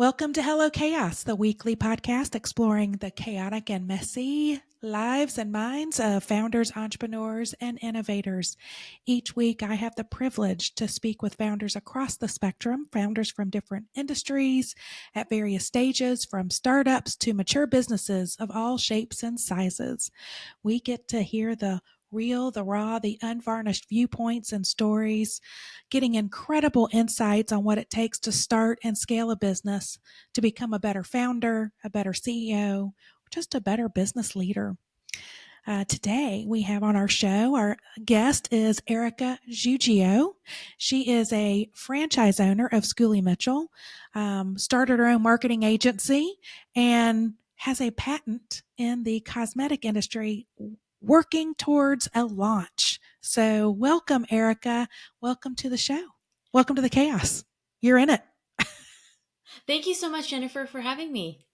Welcome to Hello Chaos, the weekly podcast exploring the chaotic and messy lives and minds of founders, entrepreneurs, and innovators. Each week, I have the privilege to speak with founders across the spectrum, founders from different industries at various stages, from startups to mature businesses of all shapes and sizes. We get to hear the real, the raw, the unvarnished viewpoints and stories, getting incredible insights on what it takes to start and scale a business, to become a better founder, a better CEO, just a better business leader. Today, we have on our show, our guest is Erika Giuggio. She is a franchise owner of Schoolie Mitchell, started her own marketing agency, and has a patent in the cosmetic industry working towards a launch. So welcome, Erika. Welcome to the show. Welcome to the chaos. You're in it. Thank you so much, Jennifer, for having me.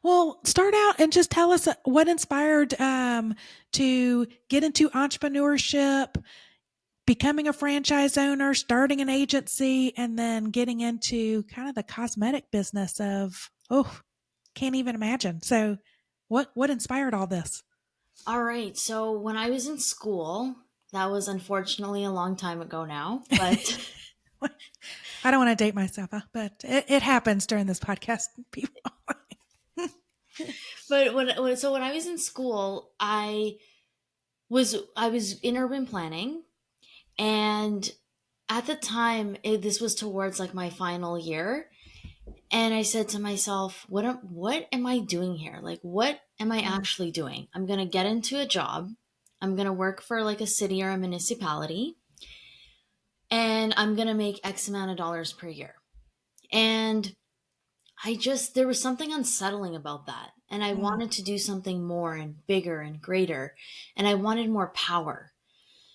Well, start out and just tell us what inspired to get into entrepreneurship, becoming a franchise owner, starting an agency, and then getting into kind of the cosmetic business of, can't even imagine. So what inspired all this? All right. So when I was in school, that was unfortunately a long time ago now, but I don't want to date myself, but it happens during this podcast. People. when I was in school, I was in urban planning, and at the time this was towards like my final year, and I said to myself, what am I doing here? Like, what am I actually doing? I'm going to get into a job. I'm going to work for like a city or a municipality, and I'm going to make X amount of dollars per year. And there was something unsettling about that. And I wanted to do something more and bigger and greater. And I wanted more power.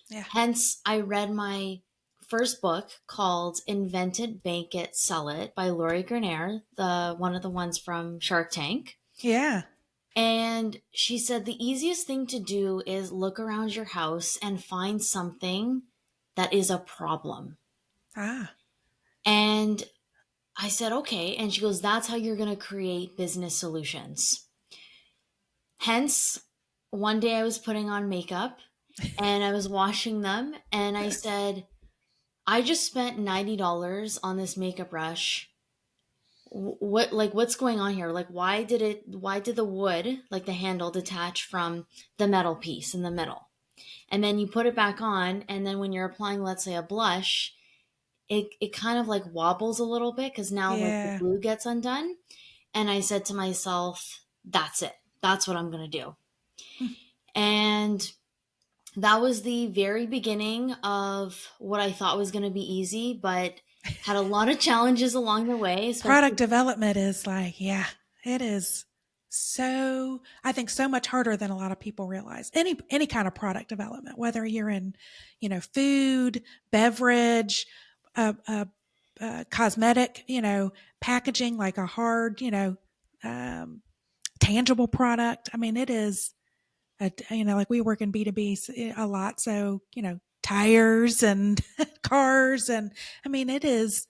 Yeah. Hence, I read my first book called Invent It, Bank It, Sell It by Lori Greiner, one of the ones from Shark Tank. Yeah. And she said the easiest thing to do is look around your house and find something that is a problem. Ah. And I said, okay. And she goes, that's how you're going to create business solutions. Hence, one day I was putting on makeup and I was washing them, and I said, I just spent $90 on this makeup brush. What's going on here? Like, why did the wood, like the handle, detach from the metal piece in the middle? And then you put it back on, and then when you're applying, let's say, a blush, it kind of like wobbles a little bit because now like the Yeah. glue gets undone. And I said to myself, that's it. That's what I'm going to do. And that was the very beginning of what I thought was going to be easy, but had a lot of challenges along the way. Product Especially, development is like, yeah, it is I think so much harder than a lot of people realize. Any kind of product development, whether you're in, food, beverage, cosmetic, packaging, like a hard, um, tangible product. I mean, it is, like we work in B2B a lot. So, tires and cars. And I mean, it is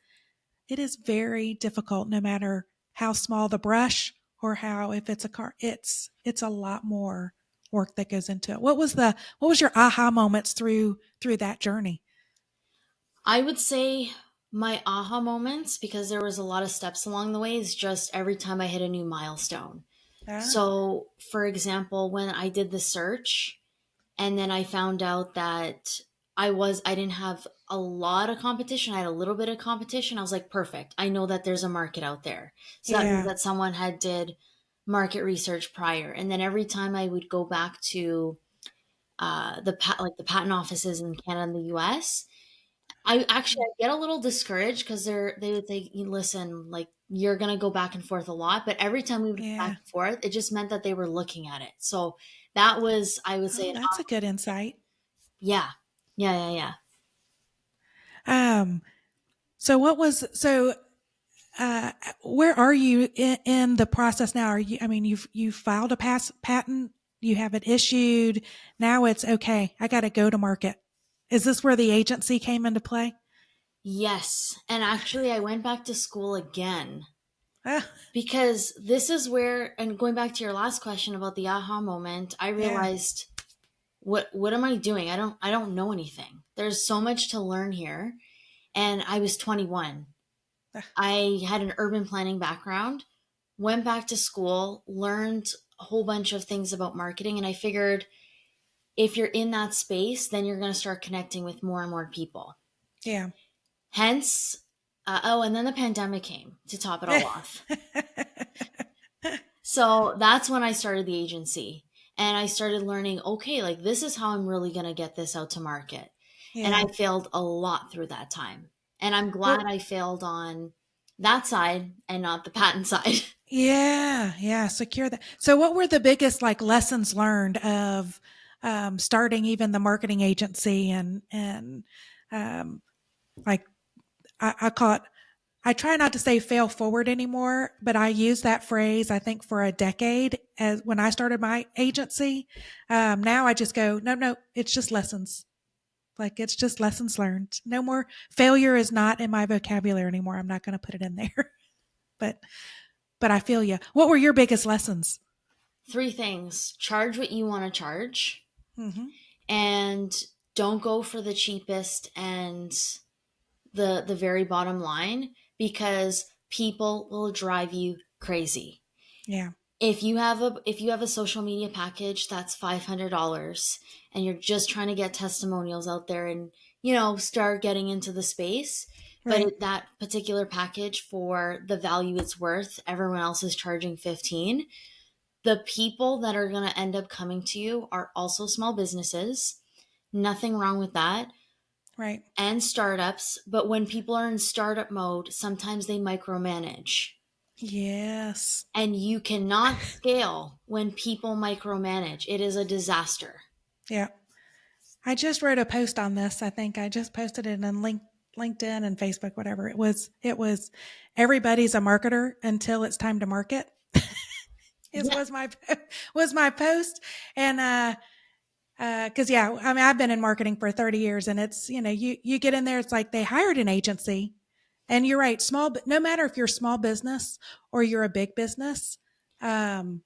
very difficult no matter how small the brush or how, if it's a car, it's a lot more work that goes into it. What was your aha moments through that journey? I would say my aha moments, because there was a lot of steps along the way, is just every time I hit a new milestone. Ah, So, for example, when I did the search and then I found out that I didn't have a lot of competition. I had a little bit of competition. I was like, perfect. I know that there's a market out there. So that means yeah, that someone had did market research prior. And then every time I would go back to the patent offices in Canada and the US, I get a little discouraged because they would say, listen, like you're gonna go back and forth a lot. But every time we would go back yeah. and forth, it just meant that they were looking at it. So that was, I would say, Oh, that's a good insight. yeah, yeah, yeah, yeah. Um, so what was so? Uh, where are you in the process now? Are you? I mean, you've filed a patent. You have it issued. Now it's okay. I got to go to market. Is this where the agency came into play? Yes. And actually, I went back to school again Ah, Because this is where, and going back to your last question about the aha moment, I yeah. realized, what am I doing? I don't know anything. There's so much to learn here. And I was 21. Ah, I had an urban planning background, went back to school, learned a whole bunch of things about marketing, and I figured if you're in that space, then you're going to start connecting with more and more people. yeah. Hence, oh, and then the pandemic came to top it all off. So that's when I started the agency, and I started learning, okay, like this is how I'm really going to get this out to market. And I Yeah. failed a lot through that time. And I'm glad Well, I failed on that side and not the patent side. yeah, yeah, secure that. So what were the biggest like lessons learned of starting even the marketing agency and um like I call it, I try not to say fail forward anymore, but I use that phrase I think for a decade as when I started my agency. Now I just go, no, no, it's just lessons. Like it's just lessons learned. No more failure is not in my vocabulary anymore. I'm not going to put it in there. but but I feel you. What were your biggest lessons? Three things: charge what you want to charge, Hmm. and don't go for the cheapest and the very bottom line, because people will drive you crazy. Yeah. If you have a social media package that's $500, and you're just trying to get testimonials out there and start getting into the space, but Right. that particular package, for the value it's worth, everyone else is charging 15. The people that are going to end up coming to you are also small businesses. Nothing wrong with that. Right. And startups, but when people are in startup mode, sometimes they micromanage. Yes. And you cannot scale when people micromanage. It is a disaster. Yeah. I just wrote a post on this. I think I just posted it on LinkedIn and Facebook, whatever. It was everybody's a marketer until it's time to market. It Yeah. was my post. And because yeah, I mean I've been in marketing for 30 years, and it's you get in there, it's like they hired an agency, and you're right, no matter if you're a small business or you're a big business, um,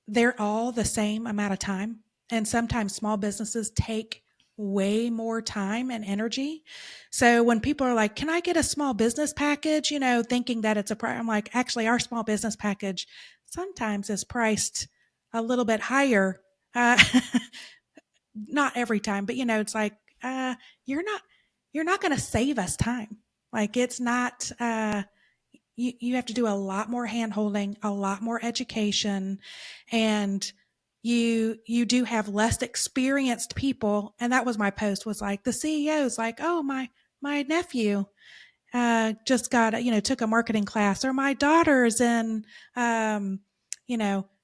they're all the same amount of time. And sometimes small businesses take way more time and energy. So when people are like, can I get a small business package? Thinking that it's I'm like, actually, our small business package sometimes is priced a little bit higher. Uh, not every time, but it's like, uh, you're not, you're not going to save us time. Like it's not, you have to do a lot more hand holding, a lot more education, and you do have less experienced people. And that was my post, was like the CEO's like, oh, my nephew just got took a marketing class, or my daughter's in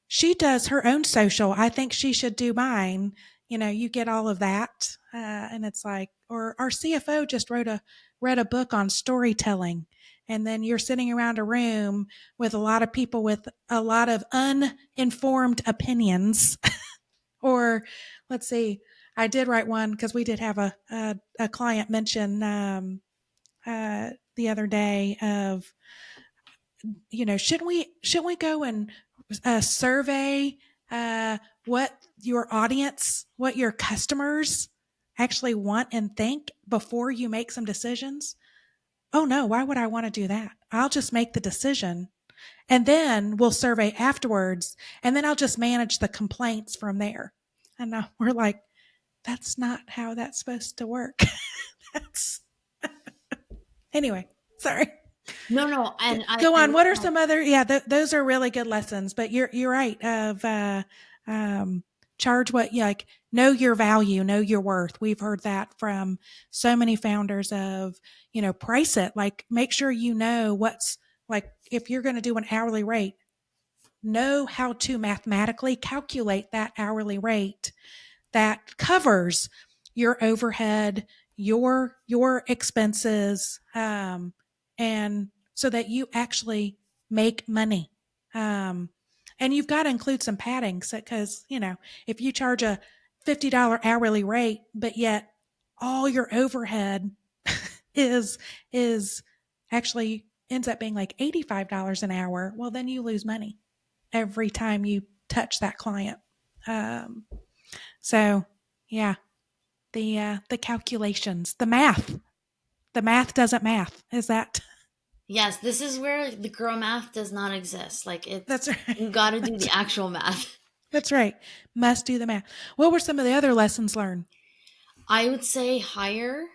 she does her own social, I think she should do mine. You get all of that, and it's like, or our CFO just read a book on storytelling, and then you're sitting around a room with a lot of people with a lot of uninformed opinions. Or let's see, I did write one because we did have a client mention the other day of, shouldn't we go and survey what your audience, what your customers actually want and think before you make some decisions? Oh no, why would I want to do that? I'll just make the decision, and then we'll survey afterwards, and then I'll just manage the complaints from there. And we're like, that's not how that's supposed to work. That's anyway. Sorry. No, no, and I, Go I on. love What are that. some other? Yeah, those are really good lessons. But you're right. Of um, charge what you like. Know your value. Know your worth. We've heard that from so many founders. Of price it. Like make sure you know what's like. If you're going to do an hourly rate, know how to mathematically calculate that hourly rate that covers your overhead, your expenses, and so that you actually make money. Um, and you've got to include some padding, because if you charge a $50 hourly rate, but yet all your overhead is actually ends up being like $85 an hour, well, then you lose money every time you touch that client. Um, so yeah, the calculations, the math doesn't math. Is that? Yes, this is where the girl math does not exist. Like it's That's right. you got to do That's, the actual math. that's right. Must do the math. What were some of the other lessons learned? I would say hire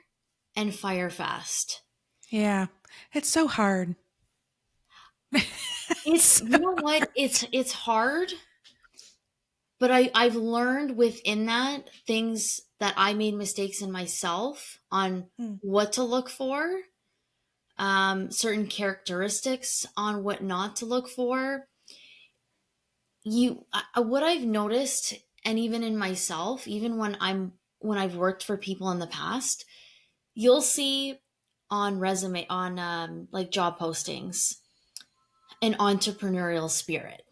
and fire fast. Yeah, it's so hard. It's So- you know what? It's hard, but I've learned within that things that I made mistakes in myself on Mm, what to look for, certain characteristics on what not to look for. What I've noticed, and even in myself, even when I've worked for people in the past, you'll see on resume on like job postings an entrepreneurial spirit.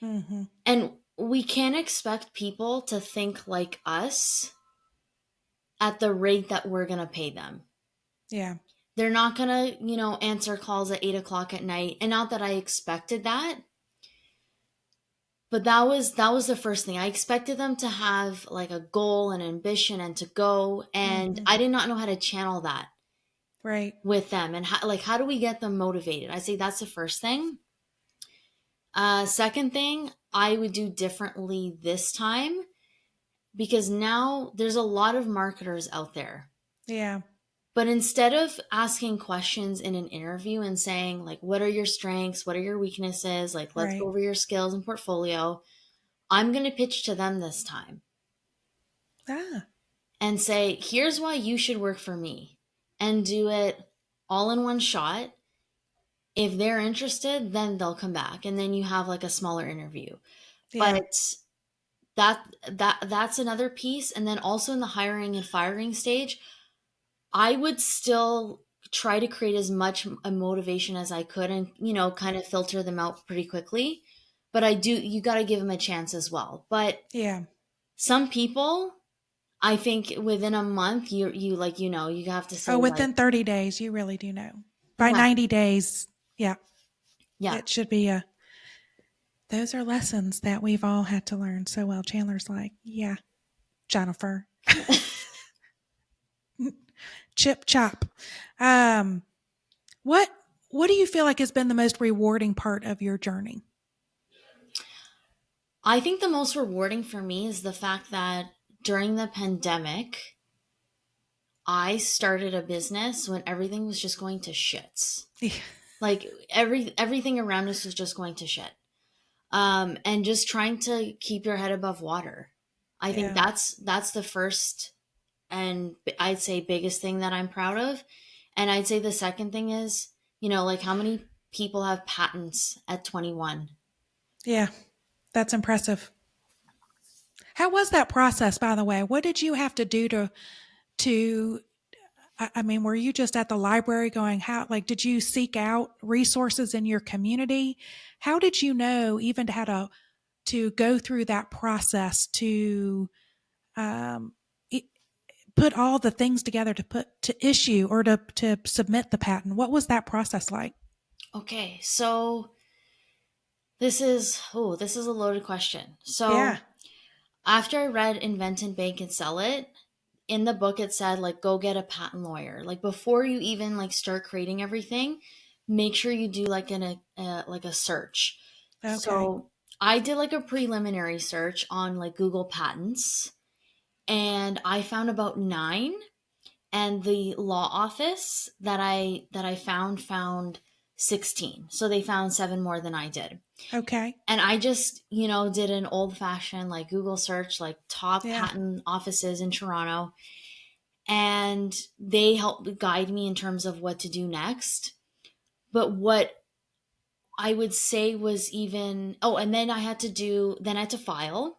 mm-hmm. And we can't expect people to think like us at the rate that we're going to pay them. Yeah, They're not going to, answer calls at 8 o'clock at night. And not that I expected that, but that was the first thing. I expected them to have like a goal and ambition and to go. And mm-hmm. I did not know how to channel that Right. with them. And how do we get them motivated? I say that's the first thing. Second thing, I would do differently this time because now there's a lot of marketers out there. Yeah, But instead of asking questions in an interview and saying, like, what are your strengths? What are your weaknesses? Like, let's go right. over your skills and portfolio. I'm going to pitch to them this time Ah, and say, here's why you should work for me and do it all in one shot. If they're interested, then they'll come back and then you have like a smaller interview. yeah. But that's another piece. And then also in the hiring and firing stage, I would still try to create as much a motivation as I could and, kind of filter them out pretty quickly. But you got to give them a chance as well. But Yeah. some people, I think within a month, you have to say, Oh, like, within 30 days, you really do know. By yeah, 90 days, yeah, yeah. it should be a. Those are lessons that we've all had to learn so well. Chandler's like, yeah, Jennifer, chip chop. Um, what what do you feel like has been the most rewarding part of your journey? I think the most rewarding for me is the fact that during the pandemic, I started a business when everything was just going to shits. Like everything around us was just going to shit. And just trying to keep your head above water. I think Yeah, that's the first and I'd say biggest thing that I'm proud of. And I'd say the second thing is, like how many people have patents at 21? yeah, that's impressive. How was that process, by the way? What did you have to do to I mean, were you just at the library going, how, like, did you seek out resources in your community? How did you know even to how to go through that process to um, i- put all the things together to put to issue or to submit the patent? What was that process like? Okay, so this is a loaded question. Yeah. So after I read Invent and Bank and Sell It, in the book it said like go get a patent lawyer. Like before you even like start creating everything, make sure you do like a search. Okay. So I did like a preliminary search on like Google Patents and I found about 9 and the law office that I found 16. So they found 7 more than I did. Okay. And I just, did an old fashioned like Google search, like top Yeah. patent offices in Toronto. And they helped guide me in terms of what to do next. But what I would say was and then I had to file.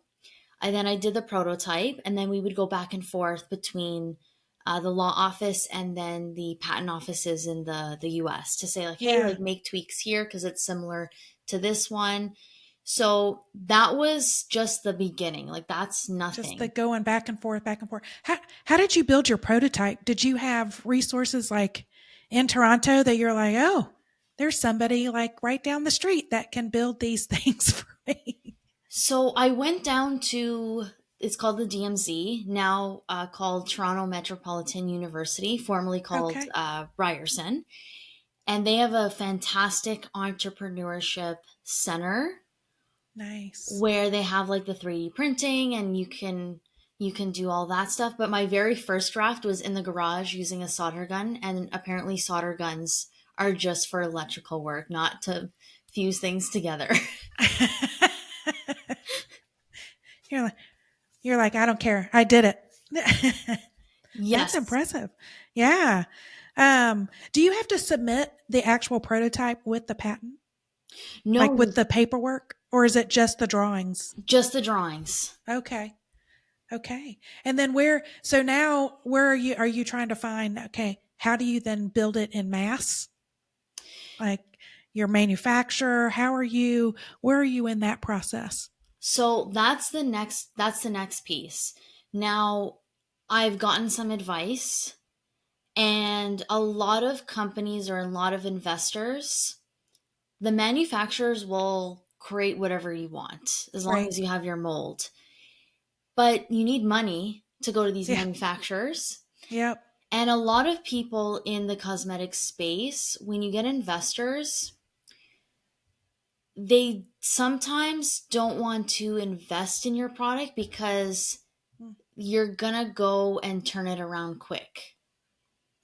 I did the prototype, and then we would go back and forth between the law office and then the patent offices in the US to say, like, hey, Yeah. like make tweaks here because it's similar to this one. So that was just the beginning. Like, that's Just the nothing. going back and forth, back and forth. How did you build your prototype? Did you have resources like in Toronto that you're like, oh, there's somebody like right down the street that can build these things for me. So I went down to, it's called the DMZ, now called Toronto Metropolitan University, formerly called Okay. Ryerson. And they have a fantastic entrepreneurship center Nice. where they have like the 3D printing and you can do all that stuff. But my very first draft was in the garage using a solder gun, and apparently solder guns are just for electrical work, not to fuse things together. you're like you're like, I don't care. I did it. That's Yes. impressive. Yeah. Do you have to submit the actual prototype with the patent? Like No, with the paperwork? Or is it just the drawings? just the drawings. Okay. Okay. And then where are you trying to find, okay, how do you then build it in mass? Like your manufacturer, where are you in that process? So that's the next piece. Now, I've gotten some advice, and a lot of companies or a lot of investors, the manufacturers will create whatever you want as long Right. as you have your mold. But you need money to go to these Yeah. manufacturers. Yep. And a lot of people in the cosmetic space, when you get investors, they sometimes don't want to invest in your product because Mm. you're gonna go and turn it around quick.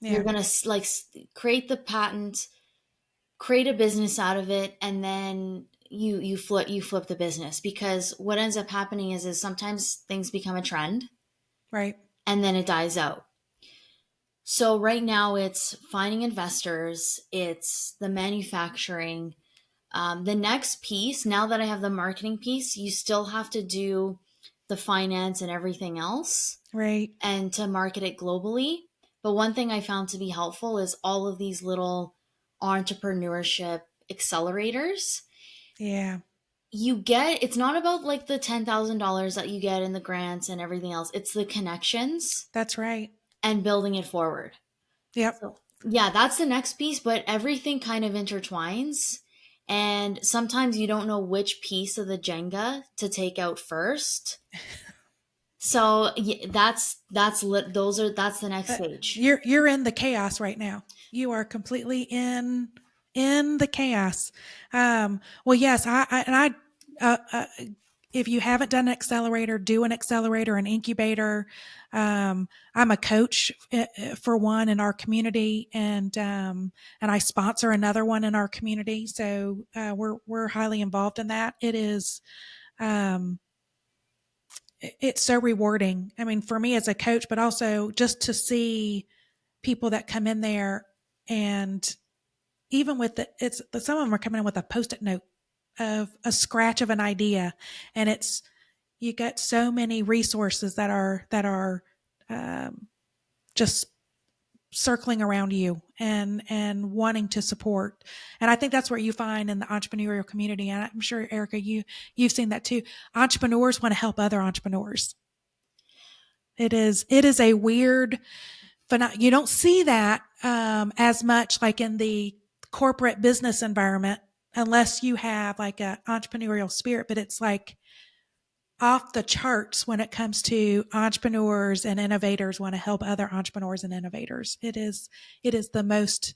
You're Yeah. gonna create the patent, create a business out of it, and then you flip the business, because what ends up happening is sometimes things become a trend Right. and then it dies out. So right now it's finding investors, it's the manufacturing. The next piece, now that I have the marketing piece, you still have to do the finance and everything else Right. and to market it globally. But one thing I found to be helpful is all of these little entrepreneurship accelerators. Yeah. It's not about like the $10,000 that you get in the grants and everything else, it's the connections That's right. and building it forward. Yep. So, yeah, that's the next piece, but everything kind of intertwines. And sometimes you don't know which piece of the Jenga to take out first. So that's the next stage. You're in the chaos right now. You are completely in the chaos. Well, yes, if you haven't done an accelerator, do an accelerator, an incubator. I'm a coach for one in our community, and I sponsor another one in our community. So we're highly involved in that. Um, it's so rewarding. I mean, for me as a coach, but also just to see people that come in there, and even with some of them are coming in with a post-it note of a scratch of an idea, and you get so many resources that are um, just circling around you and wanting to support. And I think that's what you find in the entrepreneurial community. And I'm sure, Erika, you've seen that too. Entrepreneurs want to help other entrepreneurs. It is a weird phenomenon. You don't see that as much like in the corporate business environment unless you have like an entrepreneurial spirit, but it's like off the charts when it comes to entrepreneurs and innovators want to help other entrepreneurs and innovators. It is the most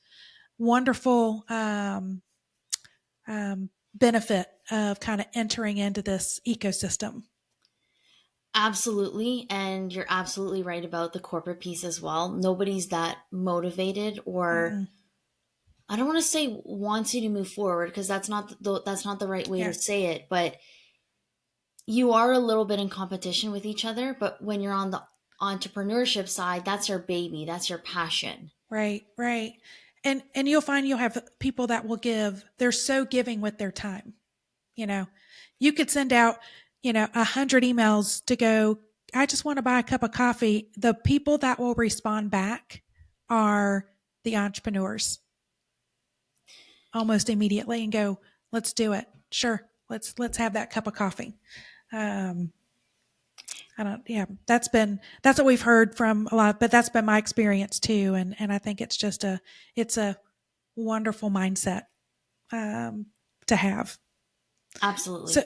wonderful benefit of kind of entering into this ecosystem. Absolutely. And you're absolutely right about the corporate piece as well. Nobody's that motivated, or Mm-mm. I don't want to say wants you to move forward, because that's not the right way to Yeah, say it, but you are a little bit in competition with each other. But when you're on the entrepreneurship side, that's your baby, that's your passion. right, right. And you'll find you'll have people that will give. They're so giving with their time. You know, you could send out, 100 emails to go, I just want to buy a cup of coffee. The people that will respond back are the entrepreneurs almost immediately and go, let's do it. Sure. Let's have that cup of coffee. Um, I don't, yeah, that's what we've heard from a lot, but that's been my experience too. And I think it's a wonderful mindset. um, to have. So, Absolutely.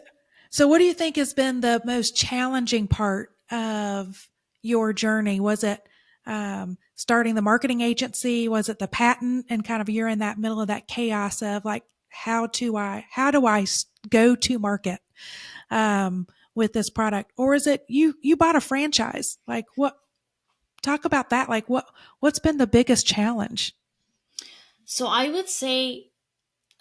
so what do you think has been the most challenging part of your journey? Was it starting the marketing agency? Was it the patent? And kind of you're in that middle of that chaos of like, how do I go to market with this product? Or is it you bought a franchise? Like what? Talk about that. Like what's been the biggest challenge? So I would say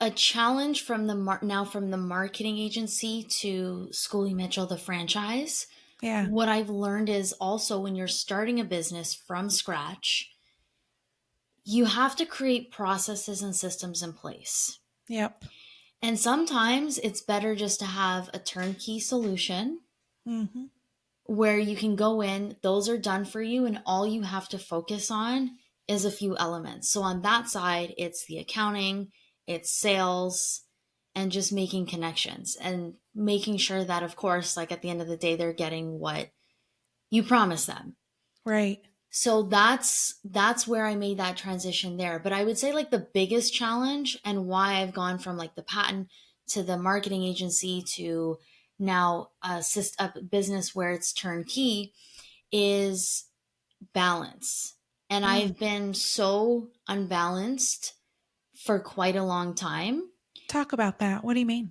a challenge from now from the marketing agency to Schoolie Mitchell, the franchise. Yeah. What I've learned is also when you're starting a business from scratch, you have to create processes and systems in place. Yep. And sometimes it's better just to have a turnkey solution Mm-hmm. where you can go in, those are done for you, and all you have to focus on is a few elements. So on that side, it's the accounting, it's sales, and just making connections and making sure that, of course, like at the end of the day, they're getting what you promise them. Right. So that's where I made that transition there. But I would say like the biggest challenge and why I've gone from like the patent to the marketing agency to now a business where it's turnkey is balance. And Mm. I've been so unbalanced for quite a long time. Talk about that. What do you mean?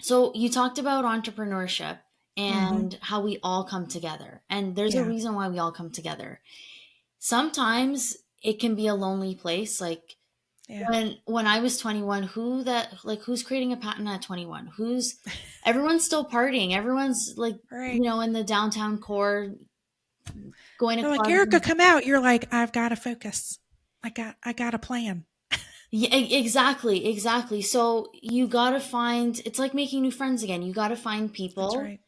So you talked about entrepreneurship Mm-hmm. and how we all come together. And there's a Yeah. reason why we all come together. Sometimes it can be a lonely place. Like Yeah. when I was 21, who's creating a patent at 21? Who's everyone's still partying. Everyone's like, Right. in the downtown core going to They're like, clubs. Erika, come out. You're like, I've got to focus. I got a plan. Yeah, exactly, exactly. So you got to find it's like making new friends again. You got to find That's people right.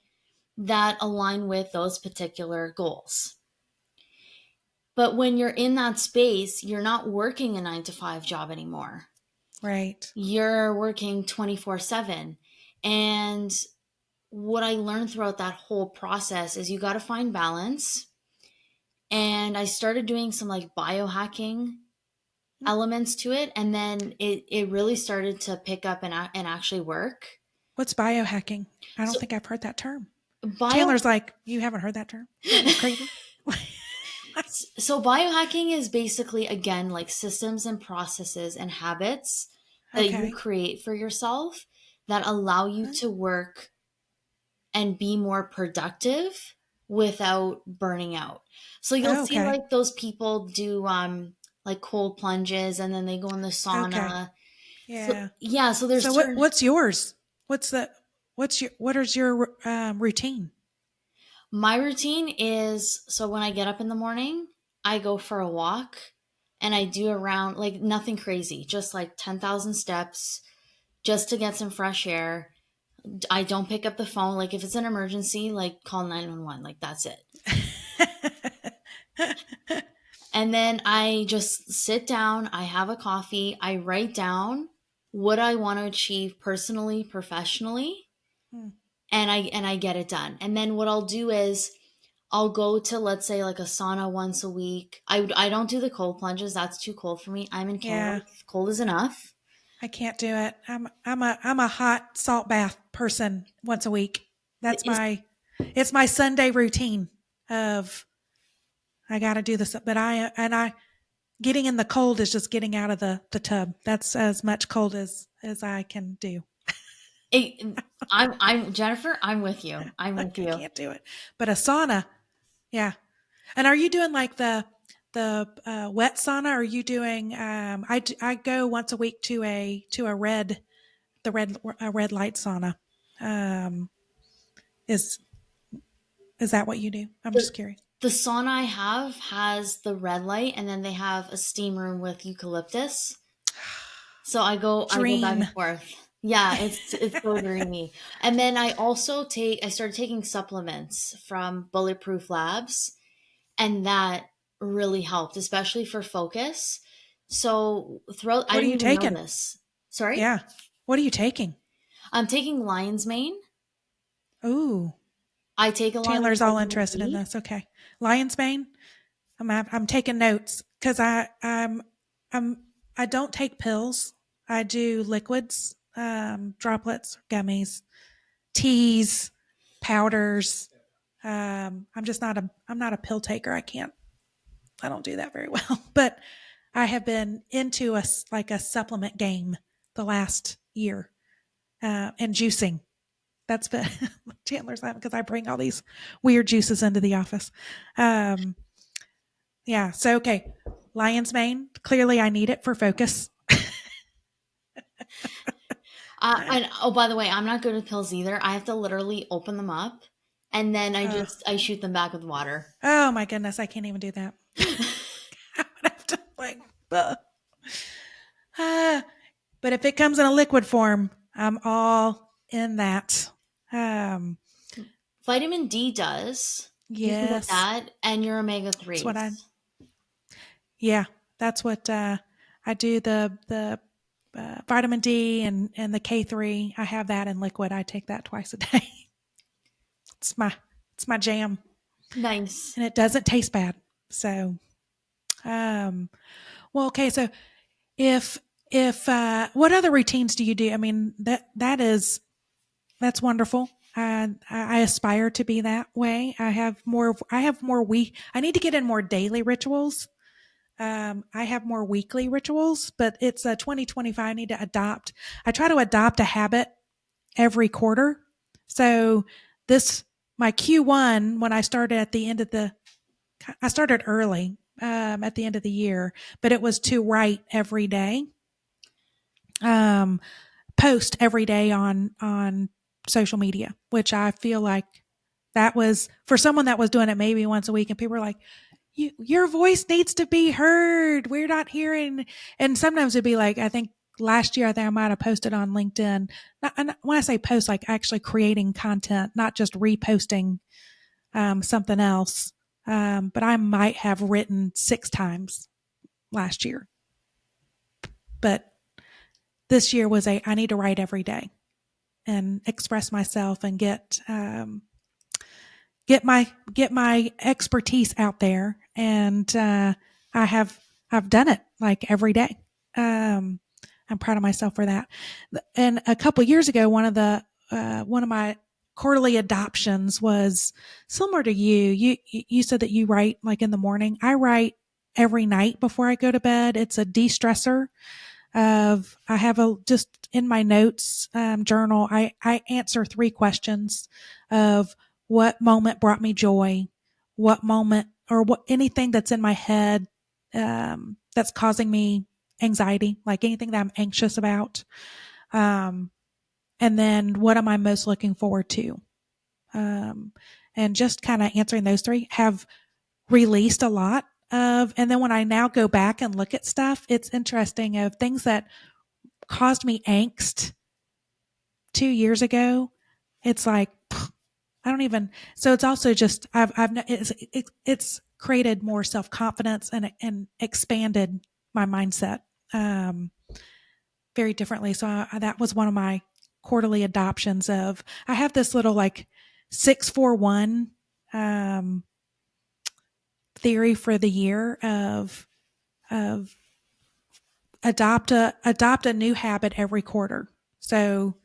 that align with those particular goals. But when you're in that space, you're not working a 9 to 5 job anymore. Right. You're working 24/7. And what I learned throughout that whole process is you got to find balance. And I started doing some like biohacking Hmm. elements to it. And then it really started to pick up and actually work. What's biohacking? I don't So, think I've heard that term. bio, Chandler's like, you haven't heard that term? Are you crazy? so biohacking is basically, again, like systems and processes and habits that you Okay. create for yourself that allow you Huh? to work and be more productive without burning out. So you'll Oh, see okay. like those people do like cold plunges and then they go in the Okay. sauna. So Yeah. yeah, so So there's certain what's yours? What is your routine? my routine is so when I get up in the morning, I go for a walk and I do around like nothing crazy, just like 10,000 steps just to get some fresh air. I don't pick up the phone like if it's an emergency, like call 911, like that's it. And then I just sit down, I have a coffee, I write down what I want to achieve personally, professionally, Hmm. and I get it done. And then what I'll do is I'll go to let's say like a sauna once a week. I don't do the cold plunges, that's too cold for me. I'm in Canada. Yeah. Cold is enough. I can't do it. I'm a hot salt bath person once a week. That's Is my it's my Sunday routine of I got to do this. But I getting in the cold is just getting out of the tub. That's as much cold as I can do. it, I'm Jennifer, I'm with you. I'm with I you. can't do it. But a sauna, yeah. And are you doing like the wet sauna? Or are you doing? I go once a week to a red light sauna. Um, is is that what you do? I'm just The curious. the sauna I have has the red light and then they have a steam room with eucalyptus. So I go back Dream. and forth. Yeah, it's so dreamy. And then I started taking supplements from Bulletproof Labs and that really helped, especially for focus. So throughout I What are didn't you even know taking? this. Sorry? Yeah. What are you taking? I'm taking lion's mane. Ooh, I take a lot of Chandler's all vitamin interested in E. this. Okay, lion's mane. I'm taking notes because I'm I don't take pills. I do liquids, droplets, gummies, teas, powders. I'm not a pill taker. I don't do that very well, but I have been into like a supplement game the last year, and juicing. That's been Chandler's laughing because I bring all these weird juices into the office. Um, yeah. So, okay. Lion's mane. Clearly I need it for focus. And oh, by the way, I'm not good with pills either. I have to literally open them up and then Oh, I shoot them back with water. oh my goodness. I can't even do that. I would have to like, ah, but if it comes in a liquid form, I'm all in that. Um, Vitamin D does. You can get yes, that and your omega that's what I. 3s. Yeah, that's what I do. The vitamin D and the K3. I have that in liquid. I take that twice a day. It's my it's my jam, Nice. and it doesn't taste bad. So, um, well, okay. So if what other routines do you do? I mean that's wonderful. I aspire to be that way. I have more week. I need to get in more daily rituals. I have more weekly rituals, but it's a 2025. I need to adopt. I try to adopt a habit every quarter. So this, my Q1, when I started at the end of I started early, at the end of the year, but it was to write every day, um, post every day on social media, which I feel like that was for someone that was doing it maybe once a week, and people were like, your voice needs to be heard. We're not hearing. And sometimes it'd be like, I think last year, I think I might have posted on LinkedIn. And when I say post, like actually creating content, not just reposting something else. But I might have written 6 times last year. But this year was I need to write every day and express myself and get my expertise out there, and I've done it like every day. um I'm proud of myself for that. And a couple of years ago, one of my quarterly adoptions was similar to you said that you write like in the morning. I write every night before I go to bed. It's a de-stressor. I have a just in my notes journal. I answer 3 questions of what moment brought me joy, what moment or what anything that's in my head that's causing me anxiety, like anything that I'm anxious about, um, and then what am I most looking forward to, um, and just kind of answering those 3 have released a lot of. And then when I now go back and look at stuff, it's interesting of things that caused me angst 2 years ago. It's like I don't even. So it's also just it's created more self confidence and expanded my mindset um, very differently. So that was one of my quarterly adoptions of. I have this little like 641 um, theory for the year of adopt a new habit every quarter. So,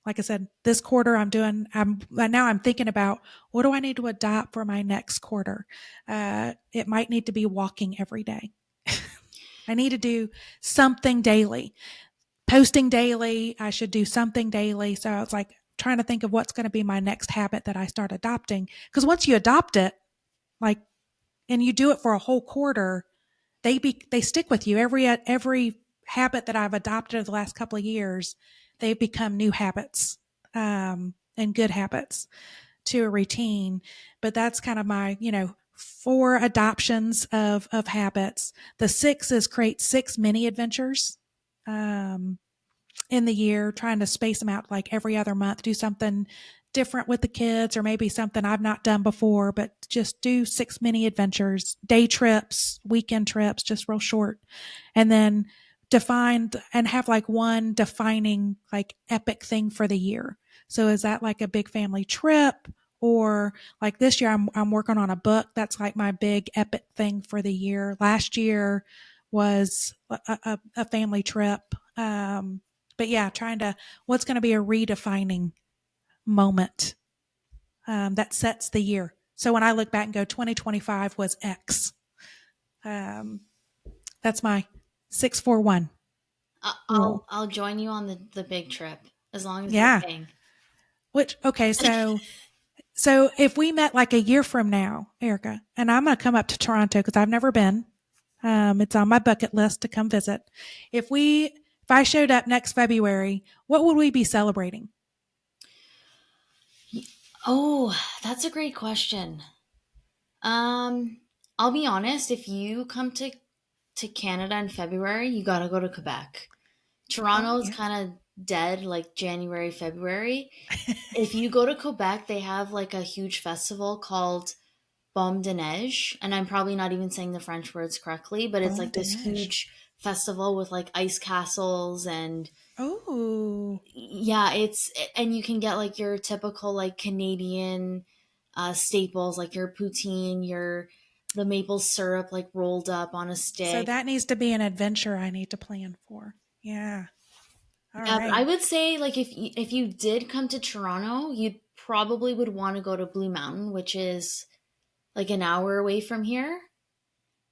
like I said, this quarter I'm thinking about what do I need to adopt for my next quarter. It might need to be walking every day. I need to do something daily, posting daily. I should do something daily. So I was like trying to think of what's going to be my next habit that I start adopting. Because once you adopt it, like, and you do it for a whole quarter, they stick with you. Every habit that I've adopted over the last couple of years, they've become new habits, and good habits to a routine. But that's kind of my 4 adoptions of habits. The 6 is create 6 mini adventures um, in the year, trying to space them out like every other month, do something different with the kids, or maybe something I've not done before, but just do 6 mini adventures, day trips, weekend trips, just real short. And then define and have like one defining like epic thing for the year. So is that like a big family trip, or like this year I'm working on a book that's like my big epic thing for the year. Last year was a family trip. But yeah, what's going to be a redefining moment that sets the year. So when I look back and go, 2025 was X. Um, that's my 641 rule. I'll join you on the big trip as long as you're Yeah. paying. Okay. So if we met like a year from now, Erika, and I'm going to come up to Toronto because I've never been. It's on my bucket list to come visit. If I showed up next February, what would we be celebrating? Oh, that's a great question. Um, I'll be honest, if you come to Canada in February, you got to go to Quebec. Oh Toronto's yeah. kind of dead like January, February. If you go to Quebec, they have like a huge festival called Baume de Neige, and I'm probably not even saying the French words correctly, but it's Bon like this dimanche. huge festival with like ice castles and Oh, yeah, it's and you can get like your typical like Canadian staples like your poutine, your the maple syrup like rolled up on a so stick. that needs to be an adventure I need to plan for. Yeah. All Yeah, but I right. would say like if you did come to Toronto, you probably would want to go to Blue Mountain, which is like an hour away from here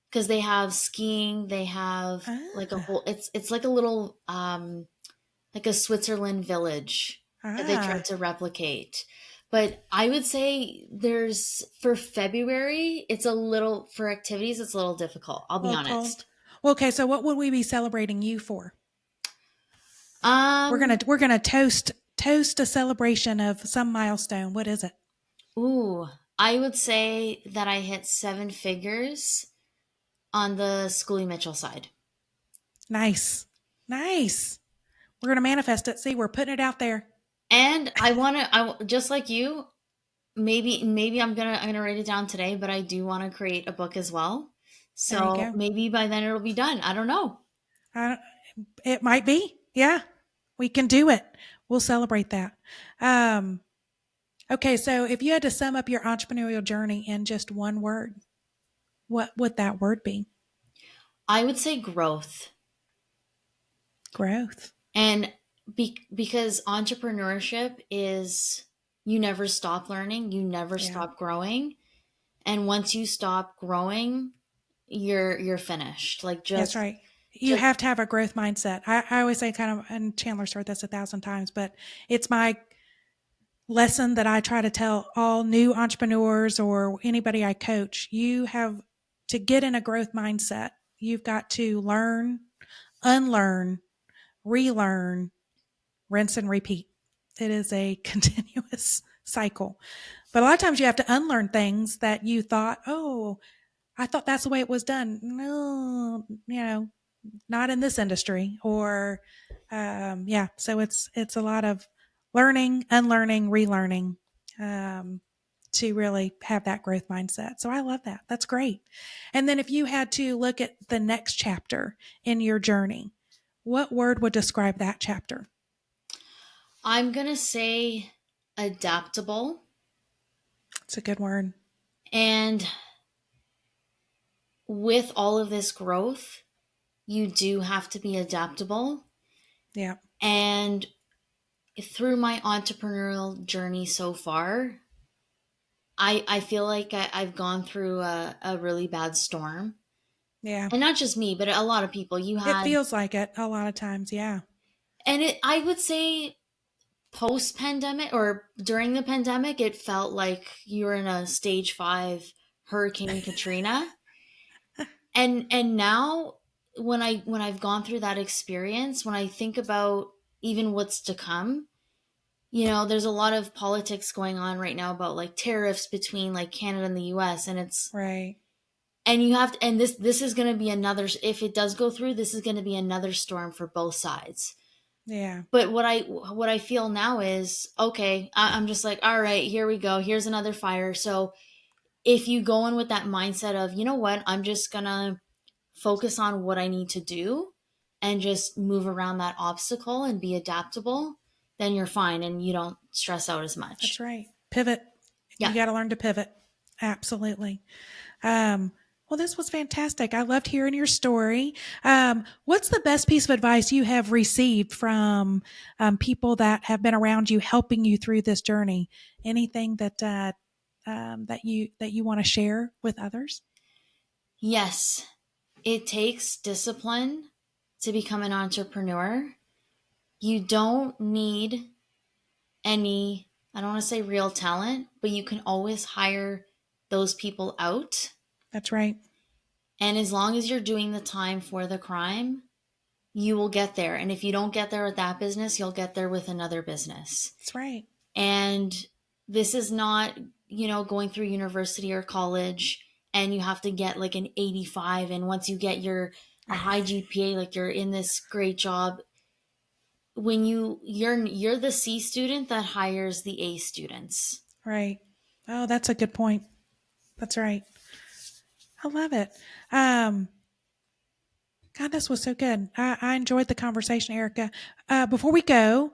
because they have skiing, they have like a Ah, whole it's like a little like a Switzerland village that they tried ah. to replicate. But I would say there's for February, it's a little for activities, it's a little difficult. I'll be Well, cold. honest. Well, okay. So what would we be celebrating you for? Um, We're gonna toast a celebration of some milestone. What is it? ooh, I would say that I hit seven figures on the Schoolie Mitchell side. Nice, nice. We're gonna manifest it. See, we're putting it out there. And I want to just like you, maybe I'm gonna write it down today, but I do want to create a book as well. There you So go. maybe by then it'll be done. I don't know. I, it might be. Yeah, we can do it. We'll celebrate that. Um, okay, so if you had to sum up your entrepreneurial journey in just one word, what would that word be? I would say growth. Growth. And because entrepreneurship is you never stop learning, you never Yeah, stop growing, and once you stop growing, you're finished. Like that's right. You just have to have a growth mindset. I always say, kind of, and Chandler's heard this 1,000 times, but it's my lesson that I try to tell all new entrepreneurs or anybody I coach. You have to get in a growth mindset. You've got to learn, unlearn, relearn, rinse and repeat. It is a continuous cycle. But a lot of times you have to unlearn things that you thought, oh, I thought that's the way it was done. No, not in this industry. Or, yeah, so it's a lot of learning, unlearning, relearning um, to really have that growth mindset. So I love that. That's great. And then if you had to look at the next chapter in your journey, what word would describe that chapter? I'm gonna say adaptable. It's a good word. And with all of this growth, you do have to be adaptable. Yeah. And through my entrepreneurial journey so far, I feel like I've gone through a really bad storm. Yeah. And not just me, but a lot of people. You It had, feels like it a lot of times. Yeah. and I would say post pandemic or during the pandemic, it felt like you were in a stage 5 Hurricane Katrina. And now when I've gone through that experience, when I think about even what's to come, there's a lot of politics going on right now about like tariffs between like Canada and the US, and it's Right. and you have to, and this is going to be another, if it does go through, this is going to be another storm for both sides. Yeah. But what I feel now is okay, I'm just like, all right, here we go, here's another fire. So if you go in with that mindset of, you know what, I'm just gonna focus on what I need to do and just move around that obstacle and be adaptable, then you're fine and you don't stress out as That's much. right. Pivot. Yeah. You got to learn to pivot. Absolutely. Um, Well, this was fantastic. I loved hearing your story. What's the best piece of advice you have received from people that have been around you, helping you through this journey? Anything that you want to share with others? Yes, it takes discipline to become an entrepreneur. You don't need any, I don't want to say real talent, but you can always hire those people out. That's right. And as long as you're doing the time for the crime, you will get there. And if you don't get there with that business, you'll get there with another business. That's right. And this is not, going through university or college and you have to get like an 85. And once you get a high GPA, like you're in this great job. When you're the C student that hires the A students. Right. Oh, that's a good point. That's right. I love it. Um, God, this was so good. I enjoyed the conversation, Erica. Before we go,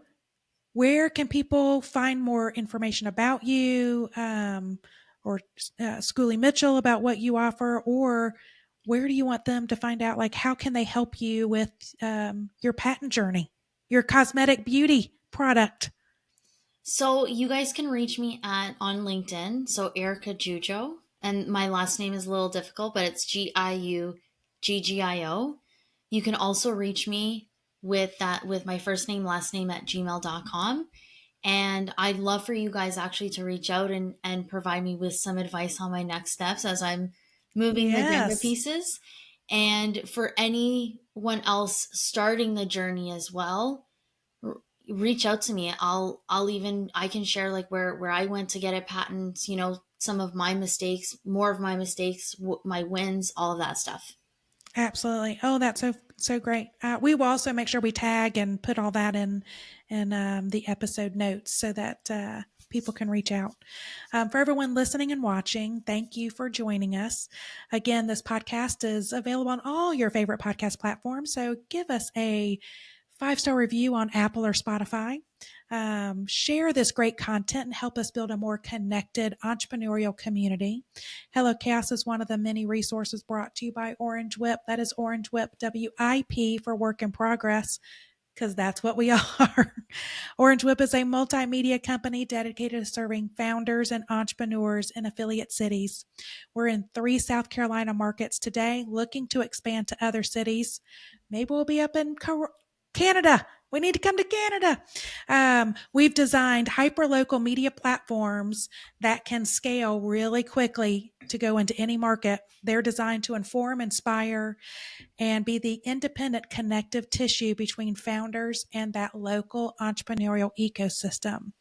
where can people find more information about you, or Schoolie Mitchell, about what you offer, or where do you want them to find out? Like, how can they help you with your patent journey, your cosmetic beauty product? So you guys can reach me at on LinkedIn. So Erika Giuggio, and my last name is a little difficult, but it's Giuggio. You can also reach me with my first name, last name at gmail.com. And I'd love for you guys actually to reach out and provide me with some advice on my next steps as I'm moving the Jenga Yes, pieces. And for anyone else starting the journey as well, reach out to me. I can share like where I went to get a patent, some of my mistakes, more of my mistakes, my wins, all of that stuff. absolutely. Oh, that's so great. We will also make sure we tag and put all that in the episode notes so that people can reach out. For everyone listening and watching, thank you for joining us. Again, this podcast is available on all your favorite podcast platforms. So give us a 5-star review on Apple or Spotify. Share this great content and help us build a more connected entrepreneurial community. Hello Chaos is one of the many resources brought to you by Orange Whip. That is Orange Whip, WIP for work in progress, because that's what we are. Orange Whip is a multimedia company dedicated to serving founders and entrepreneurs in affiliate cities. We're in 3 South Carolina markets today, looking to expand to other cities. Maybe we'll be up in Canada. We need to come to Canada. We've designed hyperlocal media platforms that can scale really quickly to go into any market. They're designed to inform, inspire, and be the independent connective tissue between founders and that local entrepreneurial ecosystem.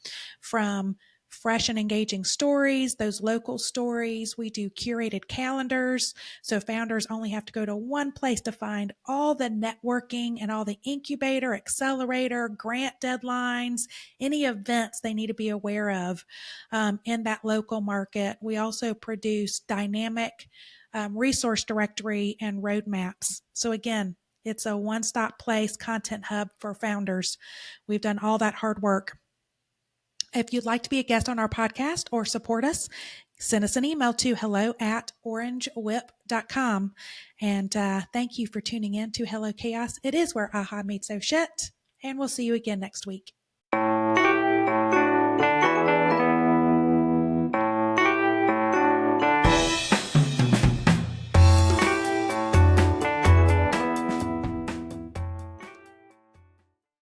From fresh and engaging stories, those local stories, we do curated calendars. So founders only have to go to one place to find all the networking and all the incubator, accelerator, grant deadlines, any events they need to be aware of in that local market. We also produce dynamic resource directory and roadmaps. So again, it's a one-stop place content hub for founders. We've done all that hard work. If you'd like to be a guest on our podcast or support us, send us an email to hello@orangewhip.com. And thank you for tuning in to Hello Chaos. It is where aha meets oh shit. And we'll see you again next week.